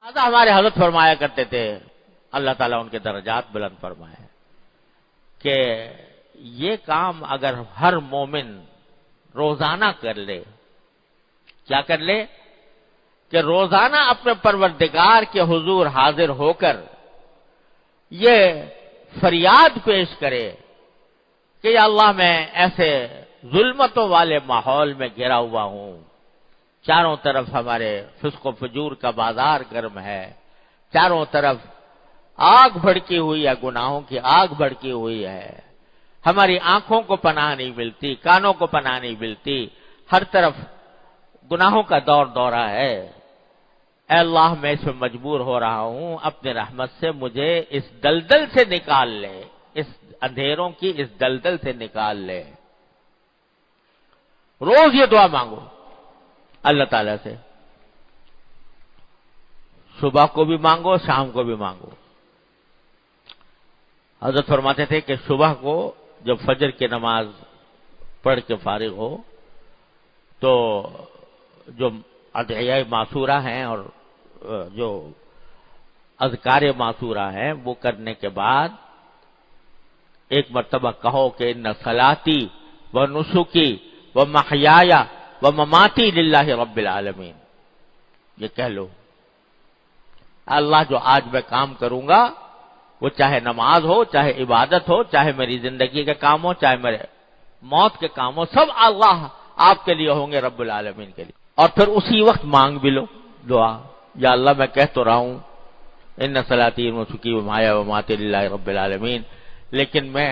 لہذا ہمارے حضرت فرمایا کرتے تھے، اللہ تعالیٰ ان کے درجات بلند فرمائے، کہ یہ کام اگر ہر مومن روزانہ کر لے، کیا کر لے؟ کہ روزانہ اپنے پروردگار کے حضور حاضر ہو کر یہ فریاد پیش کرے کہ یا اللہ میں ایسے ظلمتوں والے ماحول میں گھرا ہوا ہوں، چاروں طرف ہمارے فسق و فجور کا بازار گرم ہے، چاروں طرف آگ بھڑکی ہوئی ہے، گناہوں کی آگ بھڑکی ہوئی ہے، ہماری آنکھوں کو پناہ نہیں ملتی، کانوں کو پناہ نہیں ملتی، ہر طرف گناہوں کا دور دورہ ہے، اے اللہ میں اس میں مجبور ہو رہا ہوں، اپنے رحمت سے مجھے اس دلدل سے نکال لے، اس اندھیروں کی اس دلدل سے نکال لے۔ روز یہ دعا مانگو اللہ تعالیٰ سے، صبح کو بھی مانگو، شام کو بھی مانگو۔ حضرت فرماتے تھے کہ صبح کو جب فجر کی نماز پڑھ کے فارغ ہو تو جو ادعیہ معصورہ ہیں اور جو اذکار معصورہ ہیں وہ کرنے کے بعد ایک مرتبہ کہو کہ ان صلاتی و نسکی و محیای و مماتی للہ رب العالمین، یہ کہہ لو اللہ جو آج میں کام کروں گا وہ چاہے نماز ہو، چاہے عبادت ہو، چاہے میری زندگی کے کام ہو، چاہے میرے موت کے کام ہو، سب اللہ آپ کے لیے ہوں گے، رب العالمین کے لیے۔ اور پھر اسی وقت مانگ بھی لو دعا، یا اللہ میں کہہ تو رہا ہوں ان صلاتی و نسکی و محیای و مماتی للہ رب العالمین، لیکن میں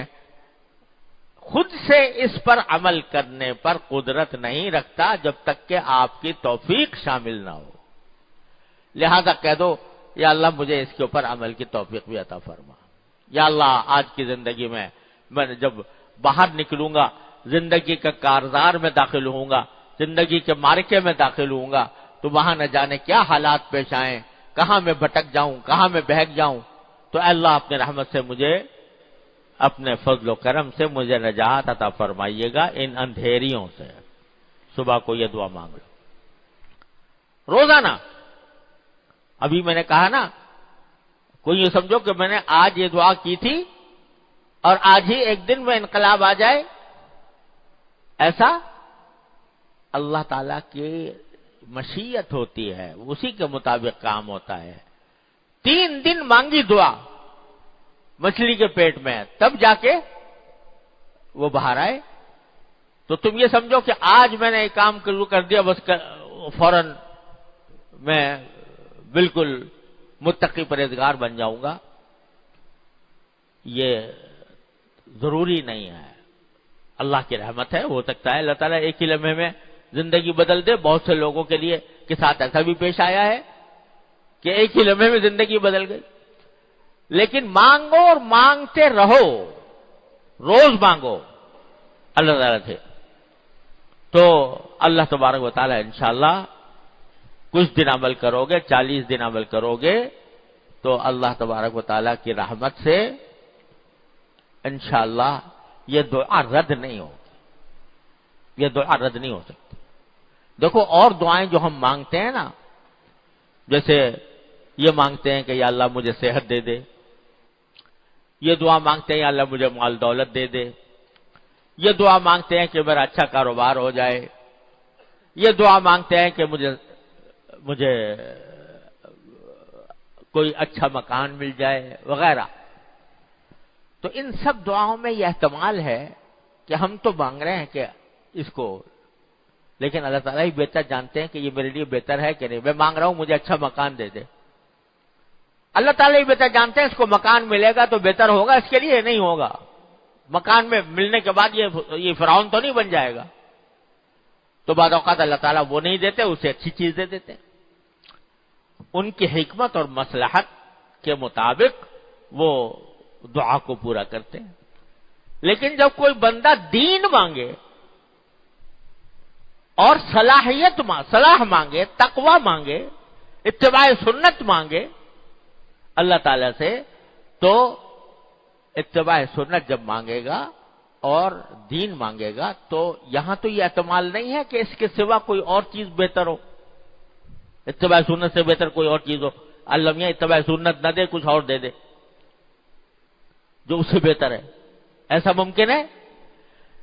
خود سے اس پر عمل کرنے پر قدرت نہیں رکھتا جب تک کہ آپ کی توفیق شامل نہ ہو، لہذا کہہ دو یا اللہ مجھے اس کے اوپر عمل کی توفیق بھی عطا فرما۔ یا اللہ آج کی زندگی میں جب باہر نکلوں گا، زندگی کا کارزار میں داخل ہوں گا، زندگی کے معرکے میں داخل ہوں گا، تو وہاں نہ جانے کیا حالات پیش آئیں، کہاں میں بھٹک جاؤں، کہاں میں بہک جاؤں، تو اے اللہ اپنے رحمت سے مجھے، اپنے فضل و کرم سے مجھے نجات عطا فرمائیے گا ان اندھیریوں سے۔ صبح کو یہ دعا مانگ لو روزانہ۔ ابھی میں نے کہا نا، کوئی یہ سمجھو کہ میں نے آج یہ دعا کی تھی اور آج ہی ایک دن میں انقلاب آ جائے، ایسا اللہ تعالیٰ کی مشیت ہوتی ہے، اسی کے مطابق کام ہوتا ہے۔ 3 دن مانگی دعا مچھلی کے پیٹ میں، تب جا کے وہ باہر آئے، تو تم یہ سمجھو کہ آج میں نے ایک کام شروع کر دیا بس فوراً میں بالکل متقی پرہیزگار بن جاؤں گا، یہ ضروری نہیں ہے۔ اللہ کی رحمت ہے، ہو سکتا ہے اللہ تعالیٰ ایک ہی لمحے میں زندگی بدل دے۔ بہت سے لوگوں کے لیے کے ساتھ ایسا بھی پیش آیا ہے کہ ایک ہی لمحے میں زندگی بدل گئی، لیکن مانگو اور مانگتے رہو، روز مانگو اللہ تعالیٰ سے، تو اللہ تبارک و تعالیٰ انشاءاللہ کچھ دن عمل کرو گے، 40 دن عمل کرو گے تو اللہ تبارک و تعالیٰ کی رحمت سے انشاءاللہ یہ دعا رد نہیں ہوگی، یہ دعا رد نہیں ہو سکتی۔ دیکھو اور دعائیں جو ہم مانگتے ہیں نا، جیسے یہ مانگتے ہیں کہ یا اللہ مجھے صحت دے دے، یہ دعا مانگتے ہیں یا اللہ مجھے مال دولت دے دے، یہ دعا مانگتے ہیں کہ میرا اچھا کاروبار ہو جائے، یہ دعا مانگتے ہیں کہ مجھے کوئی اچھا مکان مل جائے وغیرہ۔ تو ان سب دعاؤں میں یہ احتمال ہے کہ ہم تو مانگ رہے ہیں کہ اس کو، لیکن اللہ تعالیٰ ہی بہتر جانتے ہیں کہ یہ میرے لیے بہتر ہے کہ نہیں۔ میں مانگ رہا ہوں مجھے اچھا مکان دے دے، اللہ تعالیٰ ہی بہتر جانتے ہیں اس کو مکان ملے گا تو بہتر ہوگا، اس کے لیے نہیں ہوگا۔ مکان میں ملنے کے بعد یہ فرعون تو نہیں بن جائے گا، تو بعض اوقات اللہ تعالیٰ وہ نہیں دیتے، اسے اچھی چیز دے دیتے، ان کی حکمت اور مصلحت کے مطابق وہ دعا کو پورا کرتے ہیں۔ لیکن جب کوئی بندہ دین مانگے اور صلاح مانگے، تقوی مانگے، اتباع سنت مانگے اللہ تعالیٰ سے، تو اتباع سنت جب مانگے گا اور دین مانگے گا تو یہاں تو یہ احتمال نہیں ہے کہ اس کے سوا کوئی اور چیز بہتر ہو، اتباع سنت سے بہتر کوئی اور چیز ہو۔ اللہ میاں اتباع سنت نہ دے، کچھ اور دے دے جو اس سے بہتر ہے، ایسا ممکن ہے؟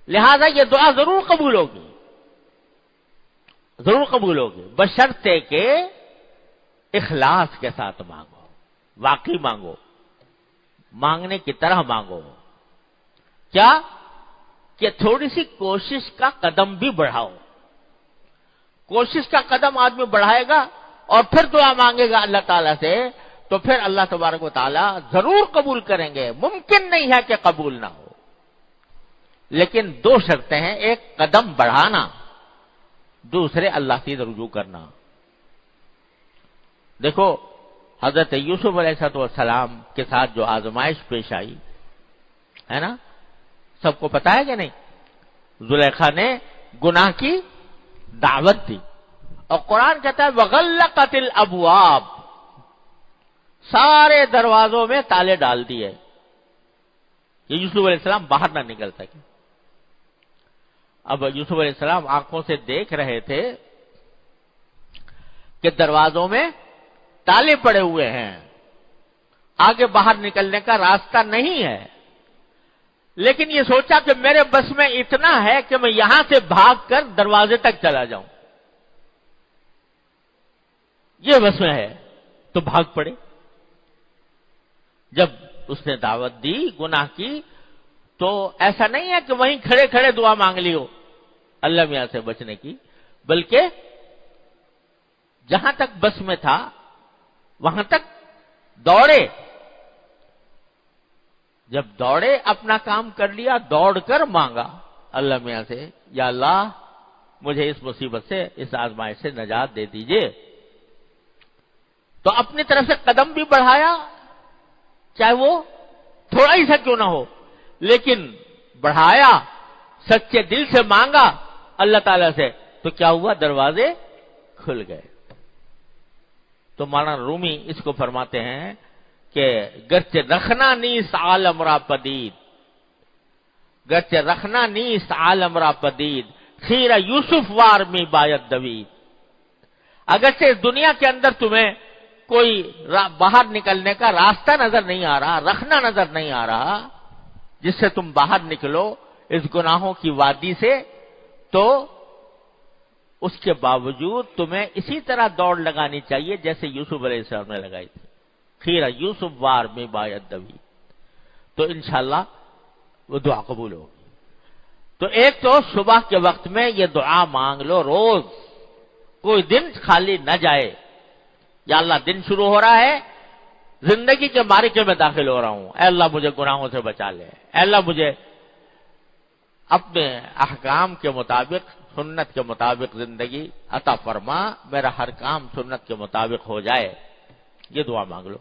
لہذا یہ دعا ضرور قبول ہوگی، ضرور قبول ہوگی، بشرطے کہ اخلاص کے ساتھ مانگو، واقعی مانگو، مانگنے کی طرح مانگو۔ کیا کہ تھوڑی سی کوشش کا قدم بھی بڑھاؤ، کوشش کا قدم آدمی بڑھائے گا اور پھر دعا مانگے گا اللہ تعالیٰ سے، تو پھر اللہ تبارک و تعالیٰ ضرور قبول کریں گے۔ ممکن نہیں ہے کہ قبول نہ ہو، لیکن دو شرطیں ہیں، ایک قدم بڑھانا، دوسرے اللہ سے رجوع کرنا۔ دیکھو حضرت یوسف علیہ السلام کے ساتھ جو آزمائش پیش آئی ہے نا، سب کو پتا ہے کہ نہیں؟ زلیخا نے گناہ کی دعوت دی، اور قرآن کہتا ہے وغلقت الابواب، سارے دروازوں میں تالے ڈال دیے، یہ یوسف علیہ السلام باہر نہ نکل سکے۔ اب یوسف علیہ السلام آنکھوں سے دیکھ رہے تھے کہ دروازوں میں تالے پڑے ہوئے ہیں، آگے باہر نکلنے کا راستہ نہیں ہے، لیکن یہ سوچا کہ میرے بس میں اتنا ہے کہ میں یہاں سے بھاگ کر دروازے تک چلا جاؤں، یہ بس میں ہے، تو بھاگ پڑے۔ جب اس نے دعوت دی گناہ کی، تو ایسا نہیں ہے کہ وہیں کھڑے کھڑے دعا مانگ لی ہو اللہ میاں سے بچنے کی، بلکہ جہاں تک بس میں تھا وہاں تک دوڑے، جب دوڑے اپنا کام کر لیا، دوڑ کر مانگا اللہ میاں سے، یا اللہ مجھے اس مصیبت سے، اس آزمائش سے نجات دے دیجئے۔ تو اپنی طرف سے قدم بھی بڑھایا، چاہے وہ تھوڑا ہی سا کیوں نہ ہو، لیکن بڑھایا، سچے دل سے مانگا اللہ تعالیٰ سے، تو کیا ہوا؟ دروازے کھل گئے۔ تو مولانا رومی اس کو فرماتے ہیں کہ گرچہ رکھنا نیست عالم را پدید، گرچہ رکھنا نیست عالم را پدید، خیرہ یوسف وار میں باید دوید۔ اگرچہ اس دنیا کے اندر تمہیں کوئی باہر نکلنے کا راستہ نظر نہیں آ رہا، رکھنا نظر نہیں آ رہا جس سے تم باہر نکلو اس گناہوں کی وادی سے، تو اس کے باوجود تمہیں اسی طرح دوڑ لگانی چاہیے جیسے یوسف علیہ السلام نے لگائی تھی، خیرہ یوسف وار میں باید دوید، تو انشاءاللہ وہ دعا قبول ہوگی۔ تو ایک تو صبح کے وقت میں یہ دعا مانگ لو، روز کوئی دن خالی نہ جائے، یا اللہ دن شروع ہو رہا ہے، زندگی کے معرکے میں داخل ہو رہا ہوں، اے اللہ مجھے گناہوں سے بچا لے، اے اللہ مجھے اپنے احکام کے مطابق، سنت کے مطابق زندگی عطا فرما، میرا ہر کام سنت کے مطابق ہو جائے، یہ دعا مانگ لو،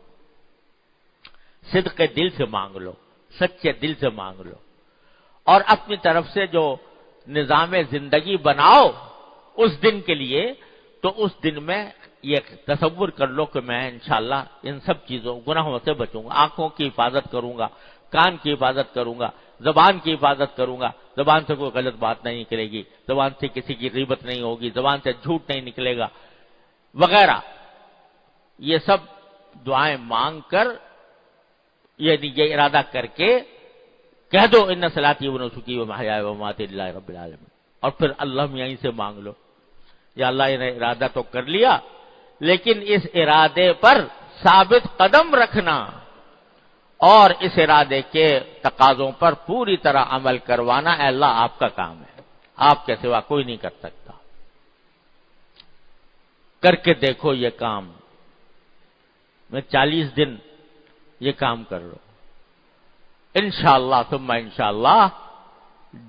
صدق دل سے مانگ لو، سچے دل سے مانگ لو، اور اپنی طرف سے جو نظام زندگی بناؤ اس دن کے لیے، تو اس دن میں یہ تصور کر لو کہ میں انشاءاللہ ان سب چیزوں گناہوں سے بچوں گا، آنکھوں کی حفاظت کروں گا، کان کی حفاظت کروں گا، زبان کی حفاظت کروں گا، زبان سے کوئی غلط بات نہیں نکلے گی، زبان سے کسی کی غیبت نہیں ہوگی، زبان سے جھوٹ نہیں نکلے گا وغیرہ۔ یہ سب دعائیں مانگ کر، یعنی یہ ارادہ کر کے کہہ دو ان صلاتی و نسکی و محیائی و مماتی للہ رب العالمین، اور پھر اللہ یہیں سے مانگ لو، یا اللہ نے ارادہ تو کر لیا، لیکن اس ارادے پر ثابت قدم رکھنا اور اس ارادے کے تقاضوں پر پوری طرح عمل کروانا، اے اللہ آپ کا کام ہے، آپ کے سوا کوئی نہیں کر سکتا، کر کے دیکھو یہ کام، میں 40 دن یہ کام کر لو، انشاءاللہ ثم انشاءاللہ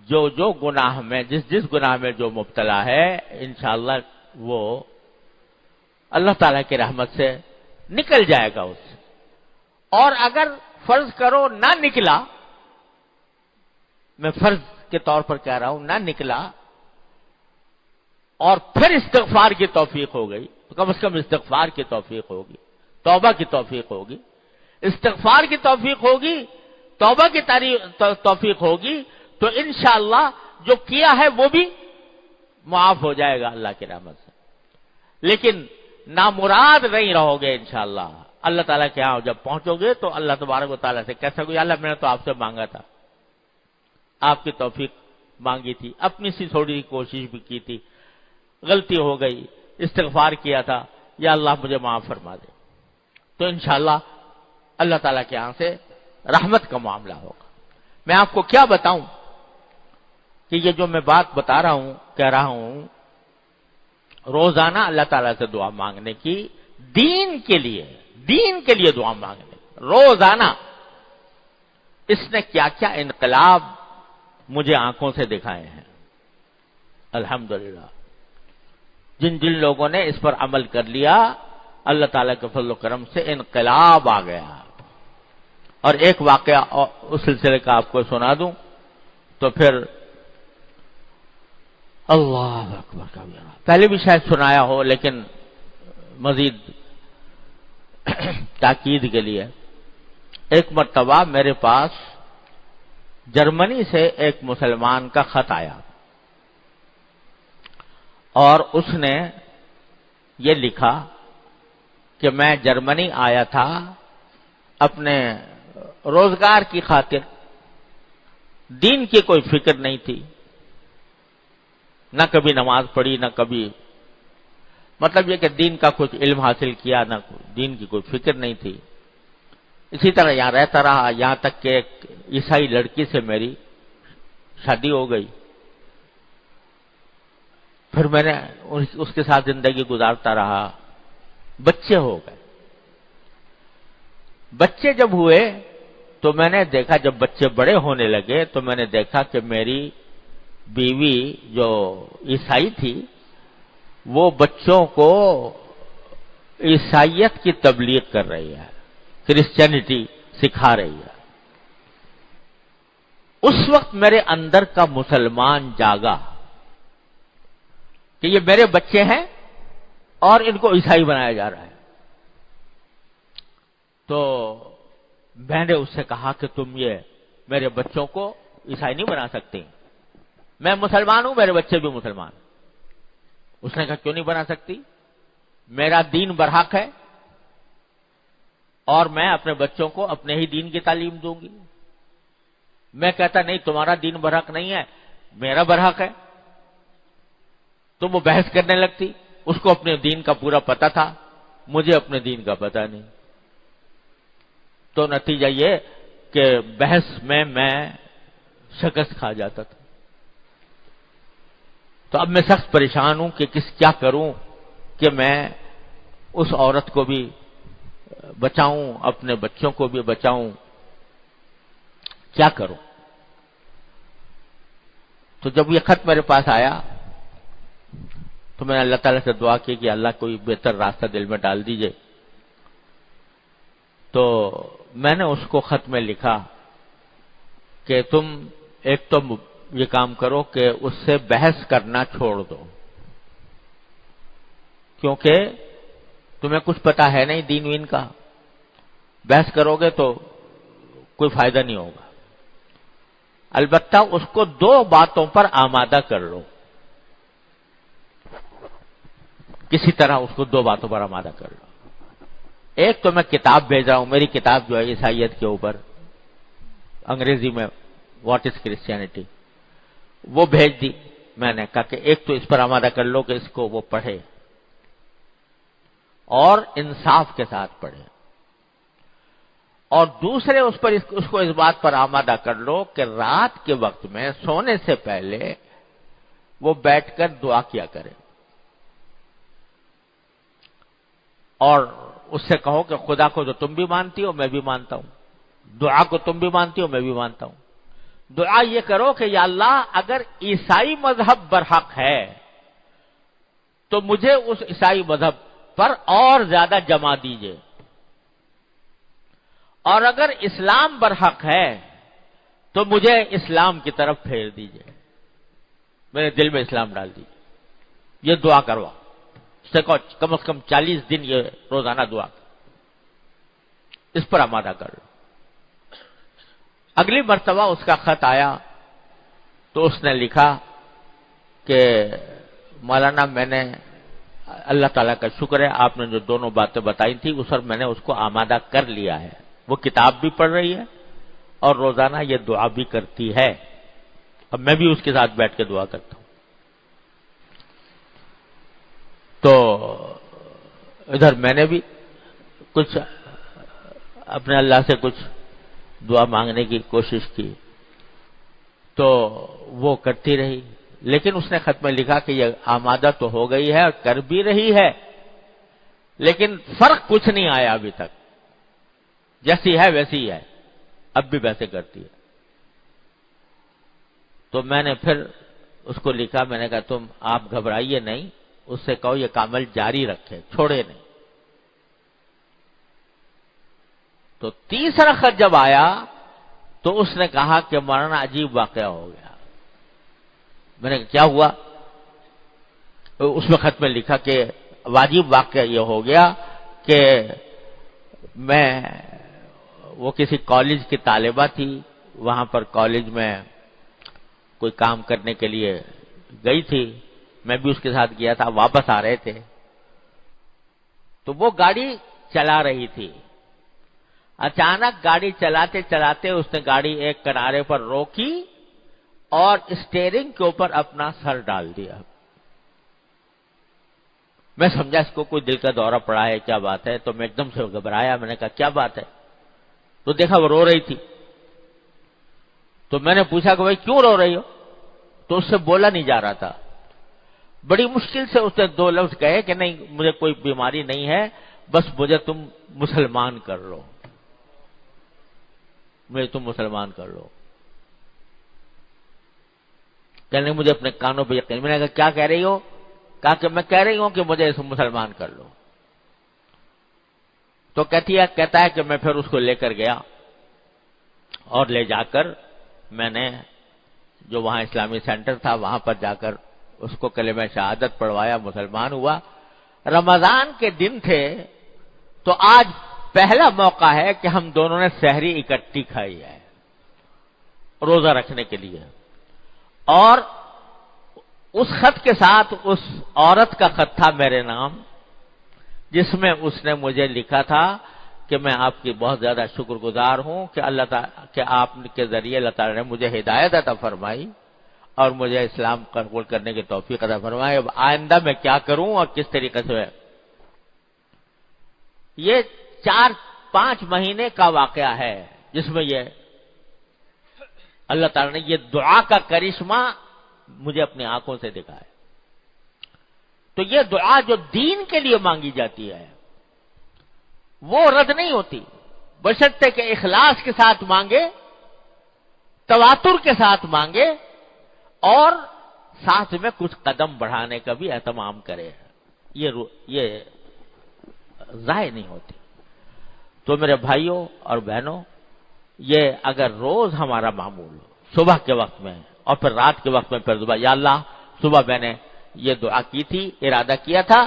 جو گناہ میں، جس گناہ میں جو مبتلا ہے، انشاءاللہ وہ اللہ تعالیٰ کی رحمت سے نکل جائے گا اس سے۔ اور اگر فرض کرو نہ نکلا، میں فرض کے طور پر کہہ رہا ہوں، نہ نکلا اور پھر استغفار کی توفیق ہو گئی، تو کم از کم استغفار کی توفیق ہوگی، توبہ کی توفیق ہوگی، استغفار کی توفیق ہوگی، توبہ کی توفیق ہوگی، تو انشاءاللہ جو کیا ہے وہ بھی معاف ہو جائے گا اللہ کی رحمت سے۔ لیکن نامراد نہیں رہو گے انشاءاللہ. اللہ تعالیٰ کے یہاں جب پہنچو گے تو اللہ تبارک و تعالیٰ سے کہہ سکو یا اللہ میں نے تو آپ سے مانگا تھا, آپ کی توفیق مانگی تھی, اپنی سی تھوڑی کوشش بھی کی تھی, غلطی ہو گئی, استغفار کیا تھا, یا اللہ مجھے معاف فرما دے. تو انشاءاللہ اللہ تعالیٰ کے یہاں سے رحمت کا معاملہ ہوگا. میں آپ کو کیا بتاؤں کہ یہ جو میں بات بتا رہا ہوں, کہہ رہا ہوں, روزانہ اللہ تعالیٰ سے دعا مانگنے کی, دین کے لیے دعا مانگنے, روزانہ. اس نے کیا کیا انقلاب مجھے آنکھوں سے دکھائے ہیں الحمدللہ. جن لوگوں نے اس پر عمل کر لیا, اللہ تعالیٰ کے فضل و کرم سے انقلاب آ گیا. اور ایک واقعہ اس سلسلے کا آپ کو سنا دوں تو پھر اللہ اکبر کا پہلے بھی شاید سنایا ہو, لیکن مزید تاکید کے لیے. ایک مرتبہ میرے پاس جرمنی سے ایک مسلمان کا خط آیا اور اس نے یہ لکھا کہ میں جرمنی آیا تھا اپنے روزگار کی خاطر, دین کی کوئی فکر نہیں تھی, نہ کبھی نماز پڑھی, نہ کبھی, مطلب یہ کہ دین کا کچھ علم حاصل کیا, نہ دین کی کوئی فکر نہیں تھی. اسی طرح یہاں رہتا رہا, یہاں تک کہ ایک عیسائی لڑکی سے میری شادی ہو گئی. پھر میں نے اس کے ساتھ زندگی گزارتا رہا, بچے ہو گئے. بچے جب ہوئے تو میں نے دیکھا, جب بچے بڑے ہونے لگے تو میں نے دیکھا کہ میری بیوی جو عیسائی تھی وہ بچوں کو عیسائیت کی تبلیغ کر رہی ہے, کرسچینٹی سکھا رہی ہے. اس وقت میرے اندر کا مسلمان جاگا کہ یہ میرے بچے ہیں اور ان کو عیسائی بنایا جا رہا ہے. تو میں نے اس سے کہا کہ تم یہ میرے بچوں کو عیسائی نہیں بنا سکتی, میں مسلمان ہوں, میرے بچے بھی مسلمان. اس نے کہا کیوں نہیں بنا سکتی, میرا دین برحق ہے اور میں اپنے بچوں کو اپنے ہی دین کی تعلیم دوں گی. میں کہتا نہیں تمہارا دین برحق نہیں ہے, میرا برحق ہے. تو وہ بحث کرنے لگتی. اس کو اپنے دین کا پورا پتہ تھا, مجھے اپنے دین کا پتہ نہیں. تو نتیجہ یہ کہ بحث میں شکست کھا جاتا تھا. تو اب میں سخت پریشان ہوں کہ کیا کروں کہ میں اس عورت کو بھی بچاؤں, اپنے بچوں کو بھی بچاؤں, کیا کروں. تو جب یہ خط میرے پاس آیا تو میں نے اللہ تعالیٰ سے دعا کی کہ اللہ کوئی بہتر راستہ دل میں ڈال دیجئے. تو میں نے اس کو خط میں لکھا کہ تم ایک تو یہ کام کرو کہ اس سے بحث کرنا چھوڑ دو, کیونکہ تمہیں کچھ پتا ہے نہیں دین وین کا, بحث کرو گے تو کوئی فائدہ نہیں ہوگا. البتہ اس کو 2 باتوں پر آمادہ کر لو, کسی طرح اس کو 2 باتوں پر آمادہ کر لو. ایک تو میں کتاب بھیج رہا ہوں, میری کتاب جو ہے عیسائیت کے اوپر, انگریزی میں واٹ از کرسچینٹی, وہ بھیج دی. میں نے کہا کہ ایک تو اس پر آمادہ کر لو کہ اس کو وہ پڑھے اور انصاف کے ساتھ پڑھے, اور دوسرے اس کو اس بات پر آمادہ کر لو کہ رات کے وقت میں سونے سے پہلے وہ بیٹھ کر دعا کیا کرے, اور اس سے کہو کہ خدا کو جو تم بھی مانتی ہو میں بھی مانتا ہوں, دعا کو تم بھی مانتی ہو میں بھی مانتا ہوں. دعا یہ کرو کہ یا اللہ اگر عیسائی مذہب برحق ہے تو مجھے اس عیسائی مذہب پر اور زیادہ جما دیجئے, اور اگر اسلام برحق ہے تو مجھے اسلام کی طرف پھیر دیجئے, میرے دل میں اسلام ڈال دیجئے. یہ دعا کروا, کم از کم 40 دن یہ روزانہ دعا, اس پر آمادہ کر لو. اگلی مرتبہ اس کا خط آیا تو اس نے لکھا کہ مولانا میں نے اللہ تعالیٰ کا شکر ہے آپ نے جو دونوں باتیں بتائی تھی اس پر میں نے اس کو آمادہ کر لیا ہے. وہ کتاب بھی پڑھ رہی ہے اور روزانہ یہ دعا بھی کرتی ہے. اب میں بھی اس کے ساتھ بیٹھ کے دعا کرتا ہوں. تو ادھر میں نے بھی کچھ اپنے اللہ سے کچھ دعا مانگنے کی کوشش کی تو وہ کرتی رہی، لیکن اس نے خط میں لکھا کہ یہ آمادہ تو ہو گئی ہے اور کر بھی رہی ہے، لیکن فرق کچھ نہیں آیا ابھی تک، جیسی ہے ویسی ہی ہے، اب بھی ویسے کرتی ہے. تو میں نے پھر اس کو لکھا، میں نے کہا تم آپ گھبرائیے نہیں، اس سے کہو یہ عمل جاری رکھے، چھوڑے نہیں. تو تیسرا خط جب آیا تو اس نے کہا کہ مولانا عجیب واقعہ ہو گیا. میں نے کہا کیا ہوا؟ اس میں خط میں لکھا کہ واجب واقعہ یہ ہو گیا کہ میں وہ کسی کالج کی طالبہ تھی، وہاں پر کالج میں کوئی کام کرنے کے لیے گئی تھی، میں بھی اس کے ساتھ گیا تھا، واپس آ رہے تھے تو وہ گاڑی چلا رہی تھی. اچانک گاڑی چلاتے چلاتے اس نے گاڑی ایک کنارے پر روکی اور اسٹیئرنگ کے اوپر اپنا سر ڈال دیا. میں سمجھا اس کو کوئی دل کا دورہ پڑا ہے، کیا بات ہے، تو میں ایک دم سے گھبرایا. میں نے کہا کیا بات ہے؟ تو دیکھا وہ رو رہی تھی. تو میں نے پوچھا کہ بھائی کیوں رو رہی ہو؟ تو اس سے بولا نہیں جا رہا تھا. بڑی مشکل سے اس نے دو لفظ کہے کہ نہیں مجھے کوئی بیماری نہیں ہے، بس مجھے تم مسلمان کر لو، مجھے تم مسلمان کر لو. کہنے مجھے اپنے کانوں پہ یقین. میں نے کہا کیا کہہ رہی ہو؟ کہا کہ میں کہہ رہی ہوں کہ مجھے مسلمان کر لو. تو کہتا ہے کہ میں پھر اس کو لے کر گیا اور لے جا کر میں نے جو وہاں اسلامی سینٹر تھا وہاں پر جا کر اس کو کلمہ شہادت پڑھوایا، مسلمان ہوا. رمضان کے دن تھے تو آج پہلا موقع ہے کہ ہم دونوں نے سحری اکٹھی کھائی ہے روزہ رکھنے کے لیے. اور اس خط کے ساتھ اس عورت کا خط تھا میرے نام، جس میں اس نے مجھے لکھا تھا کہ میں آپ کی بہت زیادہ شکر گزار ہوں کہ اللہ تعالیٰ کہ آپ کے ذریعے اللہ تعالیٰ نے مجھے ہدایت عطا فرمائی اور مجھے اسلام قبول کرنے کی توفیق عطا فرمائی. اب آئندہ میں کیا کروں اور کس طریقے سے. یہ 4-5 مہینے کا واقعہ ہے جس میں یہ اللہ تعالیٰ نے یہ دعا کا کرشمہ مجھے اپنی آنکھوں سے دکھایا. تو یہ دعا جو دین کے لیے مانگی جاتی ہے وہ رد نہیں ہوتی، بشرطے کہ اخلاص کے ساتھ مانگے، تواتر کے ساتھ مانگے اور ساتھ میں کچھ قدم بڑھانے کا بھی اہتمام کرے. یہ ضائع نہیں ہوتی. تو میرے بھائیوں اور بہنوں، یہ اگر روز ہمارا معمول ہو، صبح کے وقت میں اور پھر رات کے وقت میں پھر دعا، یا اللہ صبح میں نے یہ دعا کی تھی، ارادہ کیا تھا،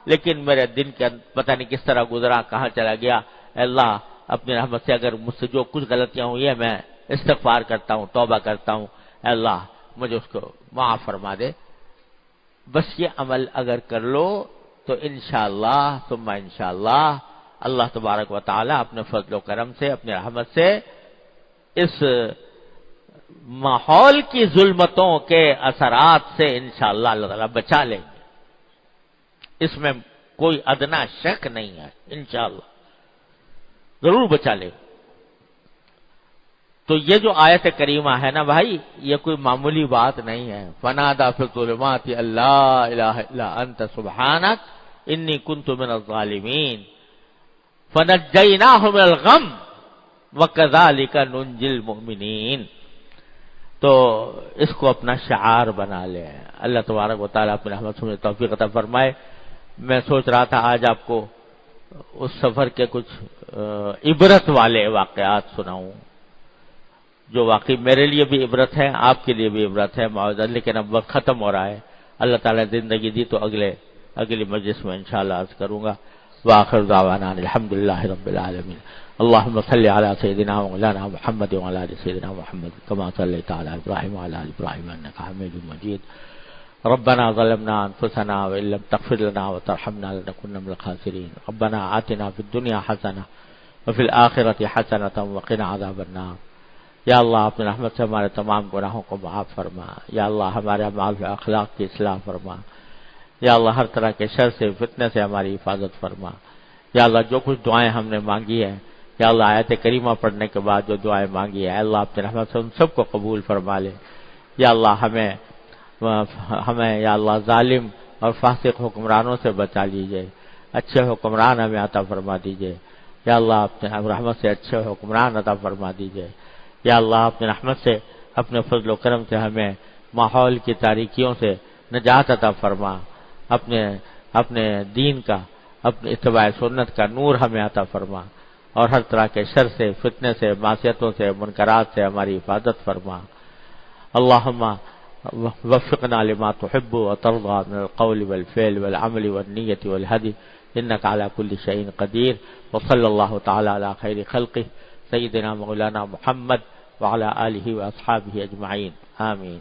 لیکن میرے دن کے پتہ نہیں کس طرح گزرا، کہاں چلا گیا. اے اللہ اپنی رحمت سے اگر مجھ سے جو کچھ غلطیاں ہوئی ہیں میں استغفار کرتا ہوں، توبہ کرتا ہوں، اے اللہ مجھے اس کو معاف فرما دے. بس یہ عمل اگر کر لو تو انشاءاللہ ثم انشاءاللہ اللہ تبارک و تعالی اپنے فضل و کرم سے، اپنی رحمت سے اس ماحول کی ظلمتوں کے اثرات سے انشاءاللہ اللہ تعالیٰ بچا لیں گے. اس میں کوئی ادنا شک نہیں ہے، انشاءاللہ ضرور بچا لیں. تو یہ جو آیت کریمہ ہے نا بھائی، یہ کوئی معمولی بات نہیں ہے. فنادى في الظلمات لا الہ الا انت سبحانک انی کنت من الظالمین فنجیناہ من الغم وکذالک ننجی المؤمنین. تو اس کو اپنا شعار بنا لیں. اللہ تبارک و تعالیٰ اپنے رحمت سے توفیق عطا فرمائے. میں سوچ رہا تھا آج آپ کو اس سفر کے کچھ عبرت والے واقعات سناؤں جو واقعی میرے لیے بھی عبرت ہے، آپ کے لیے بھی عبرت ہے معاذ. لیکن اب وقت ختم ہو رہا ہے. اللہ تعالیٰ زندگی دی تو اگلی مجلس میں انشاءاللہ عرض کروں گا. وآخر دعوانا الحمدللہ رب العالمین. اللهم صل على سيدنا مولانا محمد وعلى ال سيدنا محمد كما صليت على ابراهيم وعلى ال ابراهيم انك حميد مجيد. ربنا ظلمنا انفسنا وان لم تغفر لنا وترحمنا لنكن من الخاسرين ربنا آتنا في الدنيا حسنة وفي الآخرة حسنة وقنا عذاب النار۔ یا اللہ اپنے رحمت سے ہمارے تمام گناہوں کو معاف فرما، یا اللہ ہمارے اعمال و اخلاق کی اصلاح فرما، یا اللہ ہر طرح کے شر سے فتنے سے ہماری حفاظت فرما، یا اللہ جو کچھ دعائیں ہم نے مانگی ہے، یا اللہ آیت کریمہ پڑھنے کے بعد جو دعائیں مانگی ہے اللہ اپنے رحمت سے ان سب کو قبول فرما لے۔ یا اللہ ہمیں یا اللہ ظالم اور فاسق حکمرانوں سے بچا لیجئے، اچھے حکمران ہمیں عطا فرما دیجئے، یا اللہ اپنے رحمت سے اچھے حکمران عطا فرما دیجئے، یا اللہ اپنے رحمت سے اپنے فضل و کرم سے ہمیں ماحول کی تاریکیوں سے نجات عطا فرما، اپنے دین کا، اپنے اتباع سنت کا نور ہمیں عطا فرما، اور ہر طرح کے شر سے، فتنے سے، معصیتوں سے، منکرات سے ہماری حفاظت فرما۔ اللہم وفقنا لما تحب وترضى من القول والفعل والعمل والنية والهدي إنك على كل شيء قدير، وصلى الله تعالى على خير خلقه سيدنا مولانا محمد وعلى آله وأصحابه أجمعين، آمين۔